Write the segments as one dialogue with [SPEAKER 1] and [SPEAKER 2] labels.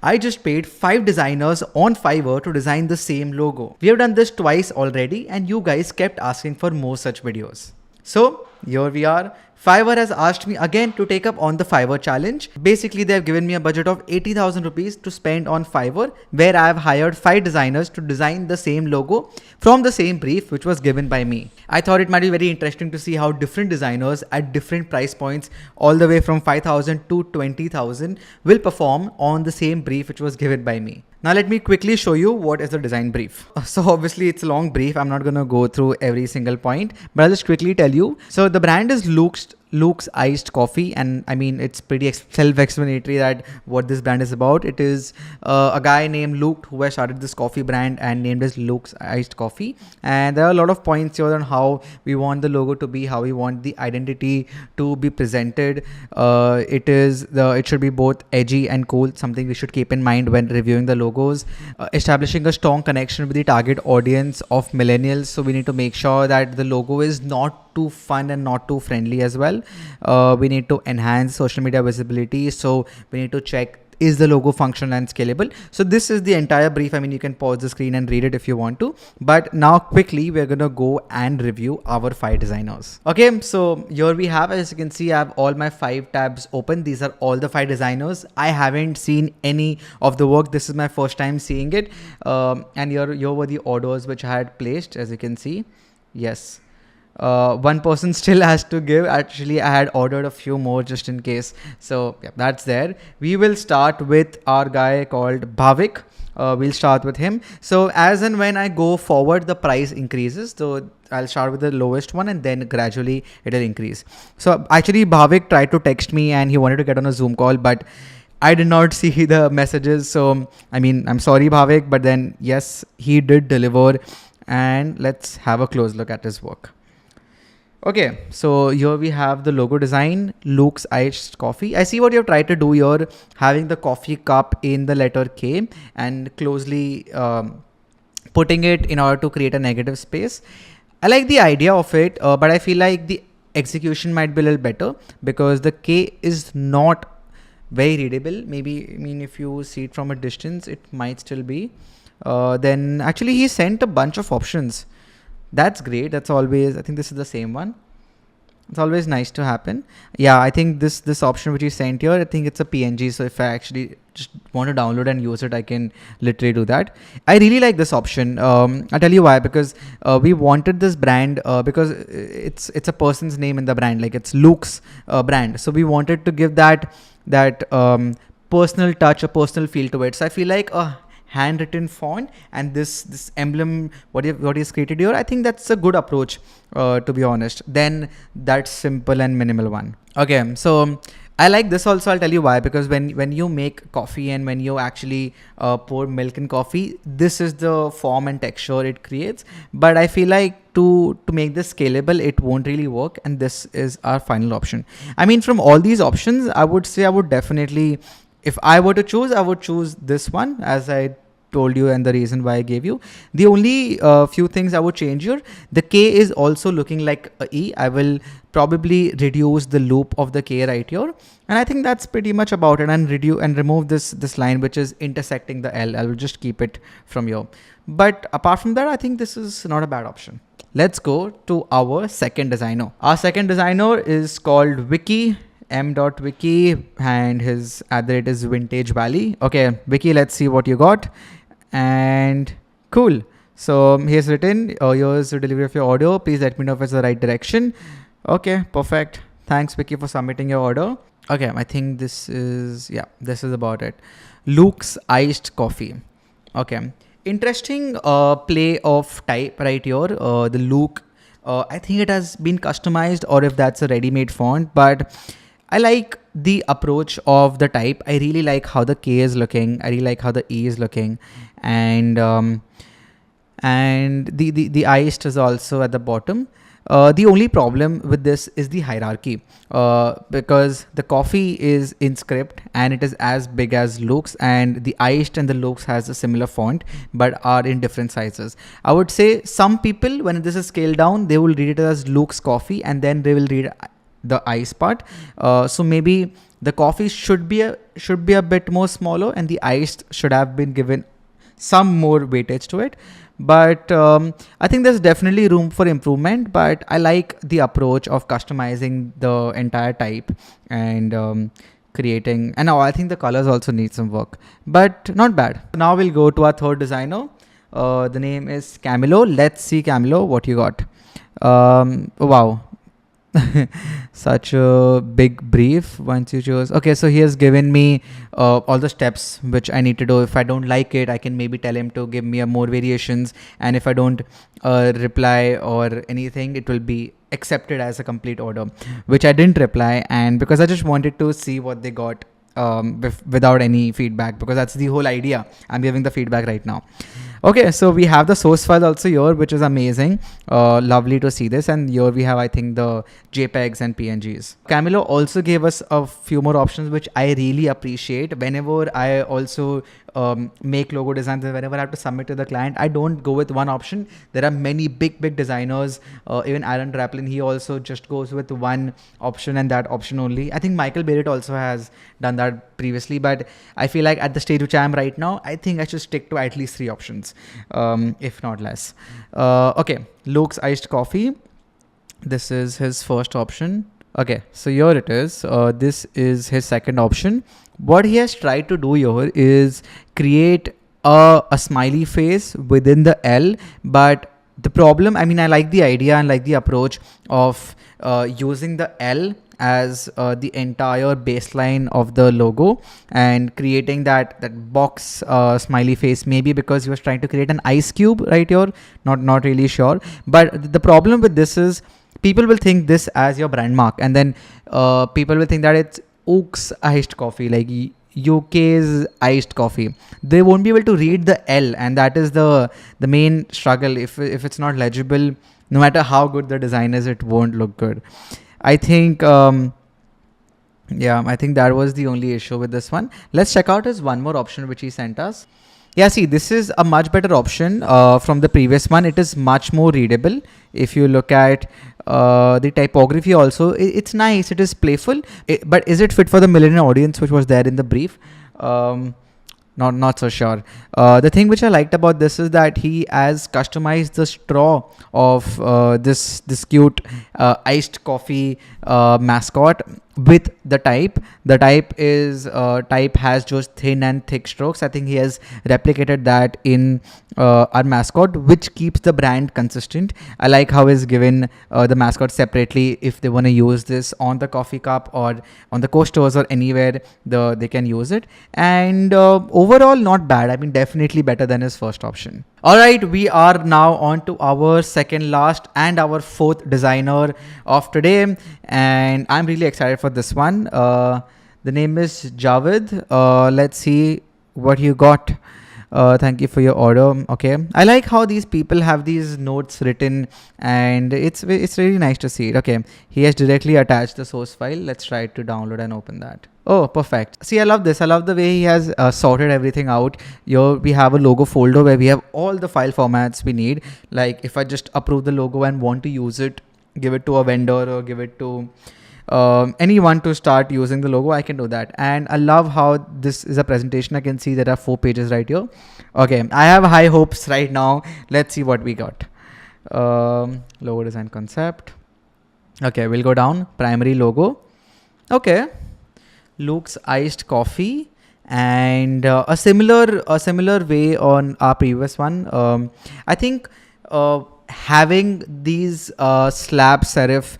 [SPEAKER 1] I just paid 5 designers on Fiverr to design the same logo. We have done this twice already and you guys kept asking for more such videos. So here we are. Fiverr has asked me again to take up on the Fiverr challenge. Basically, they have given me a budget of 80,000 rupees to spend on Fiverr, where I have hired 5 designers to design the same logo from the same brief which was given by me. I thought it might be very interesting to see how different designers at different price points, all the way from 5,000 to 20,000, will perform on the same brief which was given by me. Now let me quickly show you what is the design brief. So obviously it's a long brief. I'm not going to go through every single point, but I'll just quickly tell you. So the brand is Luke's Iced Coffee, and I mean it's pretty self-explanatory that what this brand is about. It is a guy named Luke who has started this coffee brand and named as Luke's Iced Coffee, and there are a lot of points here on how we want the logo to be, how we want the identity to be presented. It should be both edgy and cool, something we should keep in mind when reviewing the logos. Establishing a strong connection with the target audience of millennials, so we need to make sure that the logo is not too fun and not too friendly as well. We need to enhance social media visibility, so we need to check, is the logo functional and scalable? So this is the entire brief. I mean, you can pause the screen and read it if you want to, but now quickly we're gonna go and review our 5 designers. Okay, so here we have, as you can see, I have all my 5 tabs open. These are all the 5 designers. I haven't seen any of the work. This is my first time seeing it. And here were the orders which I had placed, as you can see. Yes. One person still has to give. Actually, I had ordered a few more just in case. So yeah, that's there. We will start with our guy called Bhavik. We'll start with him. So as and when I go forward, the price increases. So I'll start with the lowest one and then gradually it'll increase. So actually Bhavik tried to text me and he wanted to get on a Zoom call, but I did not see the messages. So I mean, I'm sorry Bhavik, but then yes, he did deliver, and let's have a close look at his work. Okay, so here we have the logo design, Luke's Iced Coffee. I see what you have tried to do here, having the coffee cup in the letter K and closely putting it in order to create a negative space. I like the idea of it, but I feel like the execution might be a little better because the K is not very readable. Maybe, I mean, if you see it from a distance, it might still be. Then actually he sent a bunch of options. That's great. That's always, I think this is the same one. It's always nice to happen. Yeah, I think this option which you sent here, I think it's a PNG. So if I actually just want to download and use it, I can literally do that. I really like this option. I'll tell you why, because we wanted this brand because it's a person's name in the brand, like it's Luke's brand. So we wanted to give that personal touch, a personal feel to it. So I feel like handwritten font and this emblem what is created here, I think that's a good approach, to be honest, then that simple and minimal one. Okay, so I like this also. I'll tell you why, because when you make coffee and when you actually pour milk in coffee, this is the form and texture it creates, but I feel like to make this scalable, it won't really work, and this is our final option. I mean, from all these options, I would say I would definitely, if I were to choose, I would choose this one, as I told you, and the reason why I gave you. The only few things I would change here, the K is also looking like a E. I will probably reduce the loop of the K right here, and I think that's pretty much about it, and remove this line which is intersecting the L. I will just keep it from here. But apart from that, I think this is not a bad option. Let's go to our second designer. Our second designer is called Vicky, m.wiki, and his @ is Vintage Valley. Okay, Vicky, let's see what you got. And cool. So he has written, here's the delivery of your order. Please let me know if it's the right direction. Okay, perfect. Thanks, Vicky, for submitting your order. Okay, I think this is about it. Luke's Iced Coffee. Okay, interesting play of type right here. The Luke, I think it has been customized, or if that's a ready-made font, but I like the approach of the type. I really like how the K is looking. I really like how the E is looking, and the iced is also at the bottom. The only problem with this is the hierarchy, because the coffee is in script and it is as big as Luke's, and the iced and the Luke's has a similar font but are in different sizes. I would say some people, when this is scaled down, they will read it as Luke's Coffee and then they will read the ice part. So maybe The coffee should be a bit more smaller, and the iced should have been given some more weightage to it. But I think there's definitely room for improvement, but I like the approach of customizing the entire type and creating, and now I think the colors also need some work, but not bad. Now we'll go to our third designer. The name is Camilo. Let's see, Camilo, what you got. Wow. Such a big brief once you choose. Okay, so he has given me all the steps which I need to do. If I don't like it, I can maybe tell him to give me a more variations, and if I don't reply or anything, it will be accepted as a complete order, which I didn't reply, and because I just wanted to see what they got without any feedback, because that's the whole idea. I'm giving the feedback right now. Okay, so we have the source file also here, which is amazing. Lovely to see this. And here we have, I think, the JPEGs and PNGs. Camilo also gave us a few more options, which I really appreciate. Whenever I also make logo designs, and whenever I have to submit to the client, I don't go with one option. There are many big designers. Even Aaron Draplin, he also just goes with one option and that option only. I think Michael Barrett also has done that previously, but I feel like at the stage which I am right now, I think I should stick to at least 3 options, if not less. Okay, Luke's iced coffee. This is his first option. Okay, so here it is. This is his second option. What he has tried to do here is create a smiley face within the L, but the problem, I mean, I like the idea and like the approach of using the L as the entire baseline of the logo and creating that box smiley face, maybe because he was trying to create an ice cube right here. Not really sure, but the problem with this is people will think this as your brand mark, and then people will think that it's Oak's iced coffee, like UK's iced coffee. They won't be able to read the L, and that is the main struggle. If it's not legible, no matter how good the design is, it won't look good. I think yeah, I think that was the only issue with this one. Let's check out his one more option which he sent us. Yeah, see, this is a much better option from the previous one. It is much more readable. If you look at the typography also, it's nice. It is playful. But is it fit for the millennial audience, which was there in the brief? Not so sure. The thing which I liked about this is that he has customized the straw of this cute iced coffee mascot with the type. The type has just thin and thick strokes. I think he has replicated that in our mascot, which keeps the brand consistent. I like how he's given the mascot separately. If they want to use this on the coffee cup or on the coasters or anywhere, they can use it. And overall, not bad. I mean, definitely better than his first option. All right, we are now on to our second last and our fourth designer of today, and I'm really excited for this one. The name is Javed. Let's see what you got. Thank you for your order. Okay, I like how these people have these notes written, and it's really nice to see it. Okay, he has directly attached the source file. Let's try to download and open that. Oh, perfect. See, I love this. I love the way he has sorted everything out. Here we have a logo folder where we have all the file formats we need. Like if I just approve the logo and want to use it, give it to a vendor or give it to anyone to start using the logo, I can do that. And I love how this is a presentation. I can see there are 4 pages right here. Okay, I have high hopes right now. Let's see what we got. Logo design concept. Okay, we'll go down. Primary logo. Okay. Luke's iced coffee, and a similar way on our previous one. I think having these slab serif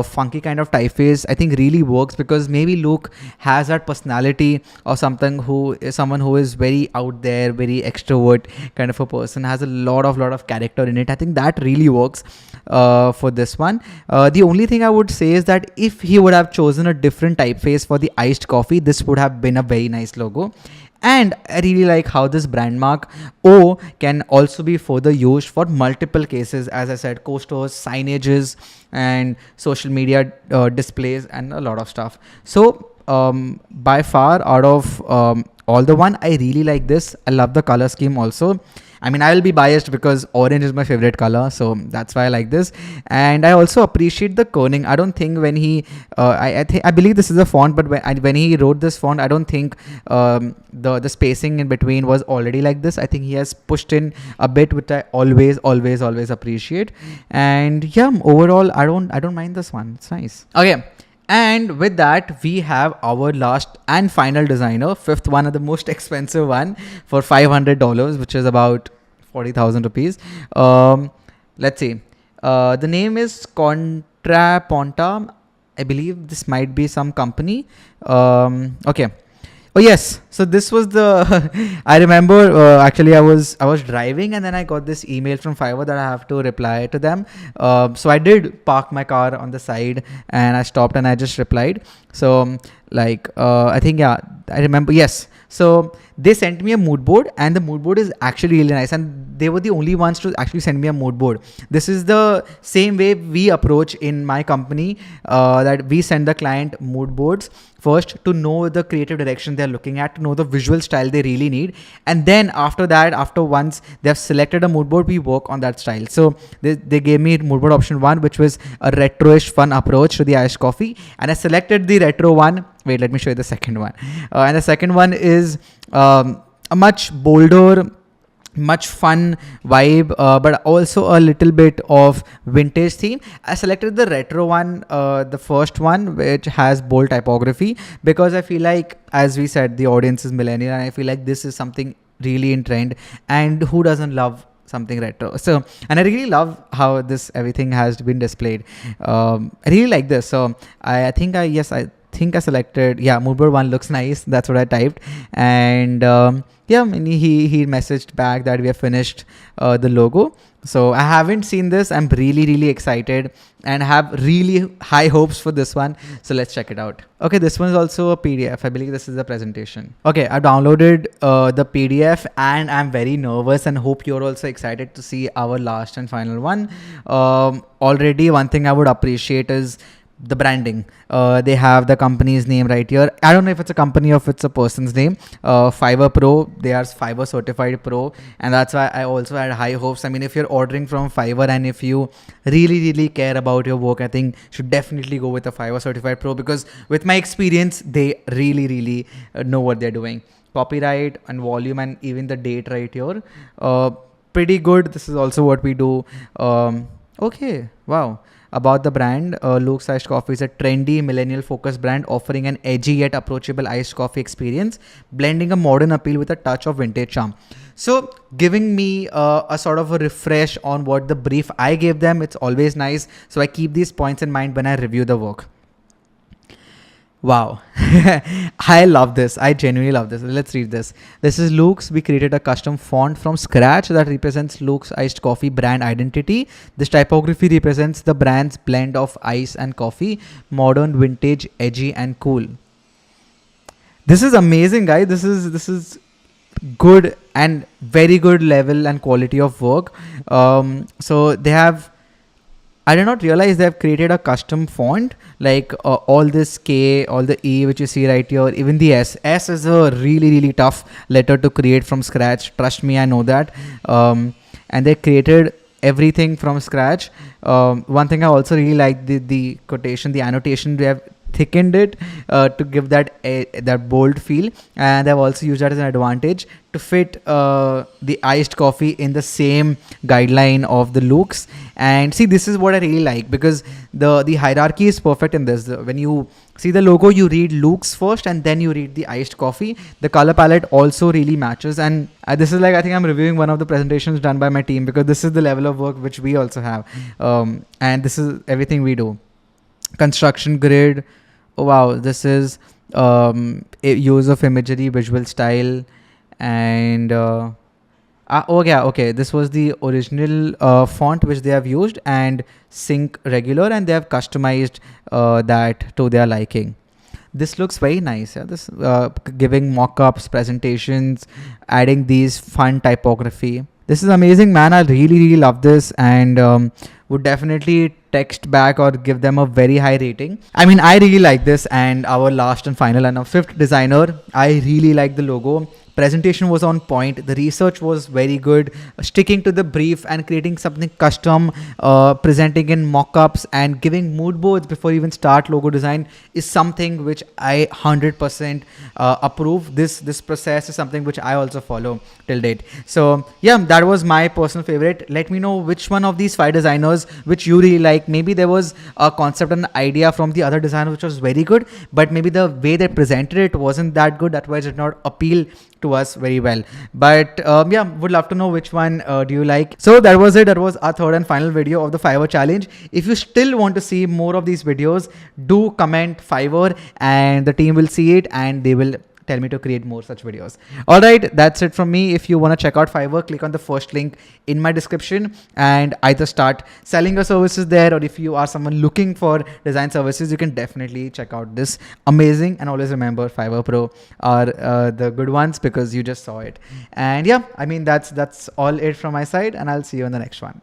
[SPEAKER 1] funky kind of typeface, I think really works, because maybe Luke has that personality of someone who is very out there, very extrovert kind of a person, has a lot of character in it. I think that really works for this one. The only thing I would say is that if he would have chosen a different typeface for the iced coffee, this would have been a very nice logo. And I really like how this brand mark O can also be further used for multiple cases. As I said, coasters, signages, and social media displays, and a lot of stuff. So by far, out of all the one. I really like this. I love the color scheme also. I mean, I will be biased because orange is my favorite color, so that's why I like this. And I also appreciate the kerning. I don't think when he, I believe this is a font, but when he wrote this font, I don't think the spacing in between was already like this. I think he has pushed in a bit, which I always appreciate. And yeah, overall, I don't mind this one. It's nice. Okay. And with that, we have our last and final designer, fifth one, and the most expensive one for $500, which is about 40,000 rupees. Let's see. The name is Contraponta. I believe this might be some company. Okay. Oh yes, so this was the I remember actually I was driving and then I got this email from Fiverr that I have to reply to them. So I did park my car on the side and I stopped and I just replied. So I think, yeah, I remember, yes. So they sent me a mood board, and the mood board is actually really nice, and they were the only ones to actually send me a mood board. This is the same way we approach in my company, that we send the client mood boards first to know the creative direction they're looking at, to know the visual style they really need, and then after that, after once they've selected a mood board, we work on that style. So they gave me mood board option 1, which was a retro-ish fun approach to the iced coffee, and I selected the retro one. Wait, let me show you the second one. And the second one is a much bolder, much fun vibe, but also a little bit of vintage theme. I selected the retro one, the first one, which has bold typography, because I feel like, as we said, the audience is millennial, and I feel like this is something really in trend, and who doesn't love something retro? So, and I really love how this everything has been displayed. I really like this. So I think I selected, yeah, moodboard 1 looks nice. That's what I typed. And yeah, and he messaged back that we have finished the logo. So I haven't seen this. I'm really excited and have really high hopes for this one. So let's check it out. Okay, this one is also a PDF. I believe this is the presentation. Okay, I downloaded the PDF and I'm very nervous and hope you're also excited to see our last and final one. Already one thing I would appreciate is the branding. They have the company's name right here. I don't know if it's a company or if it's a person's name. Fiverr Pro, they are Fiverr certified pro, and that's why I also had high hopes. I mean, if you're ordering from Fiverr and if you really care about your work, I think you should definitely go with a Fiverr certified pro, because with my experience, they really know what they're doing. Copyright and volume and even the date right here, pretty good. This is also what we do. Okay, wow. About the brand, Luke's Iced Coffee is a trendy, millennial-focused brand offering an edgy yet approachable iced coffee experience, blending a modern appeal with a touch of vintage charm. So, giving me a sort of a refresh on what the brief I gave them, it's always nice. So, I keep these points in mind when I review the work. Wow. I love this. I genuinely love this. Let's read this. This is Luke's. We created a custom font from scratch that represents Luke's Iced Coffee brand identity. This typography represents the brand's blend of ice and coffee, modern, vintage, edgy, and cool. This is amazing, guys. This is good and very good level and quality of work. So they have, I did not realize they have created a custom font, like all this K, all the E which you see right here, even the S. S is a really tough letter to create from scratch. Trust me, I know that. And they created everything from scratch. One thing I also really like, the quotation, the annotation, they have thickened it to give that bold feel, and they've also used that as an advantage to fit the iced coffee in the same guideline of the Luke's. And see, this is what I really like, because the hierarchy is perfect in this. When you see the logo, you read Luke's first and then you read the iced coffee. The color palette also really matches, and this is like, I think I'm reviewing one of the presentations done by my team, because this is the level of work which we also have, and this is everything we do. Construction grid. Oh wow, this is use of imagery, visual style, and okay, this was the original font which they have used, and sync regular, and they have customized that to their liking. This looks very nice. Yeah? This giving mock-ups, presentations, adding these fun typography. This is amazing, man. I really love this. And would definitely text back or give them a very high rating. I mean, I really like this. And our last and final and our fifth designer, I really like the logo. Presentation was on point, the research was very good, sticking to the brief and creating something custom, presenting in mock-ups and giving mood boards before you even start logo design is something which I 100% approve. This process is something which I also follow till date. So yeah, that was my personal favorite. Let me know which one of these 5 designers which you really like. Maybe there was a concept and idea from the other designer which was very good, but maybe the way they presented it wasn't that good, that's why it did not appeal to us very well. But yeah, would love to know which one do you like. So that was it. That was our third and final video of the Fiverr challenge. If you still want to see more of these videos, do comment Fiverr and the team will see it and they will tell me to create more such videos. All right, that's it from me. If you want to check out Fiverr, click on the first link in my description and either start selling your services there, or if you are someone looking for design services, you can definitely check out this amazing. And always remember, Fiverr Pro are the good ones because you just saw it. And yeah, I mean, that's all it from my side, and I'll see you in the next one.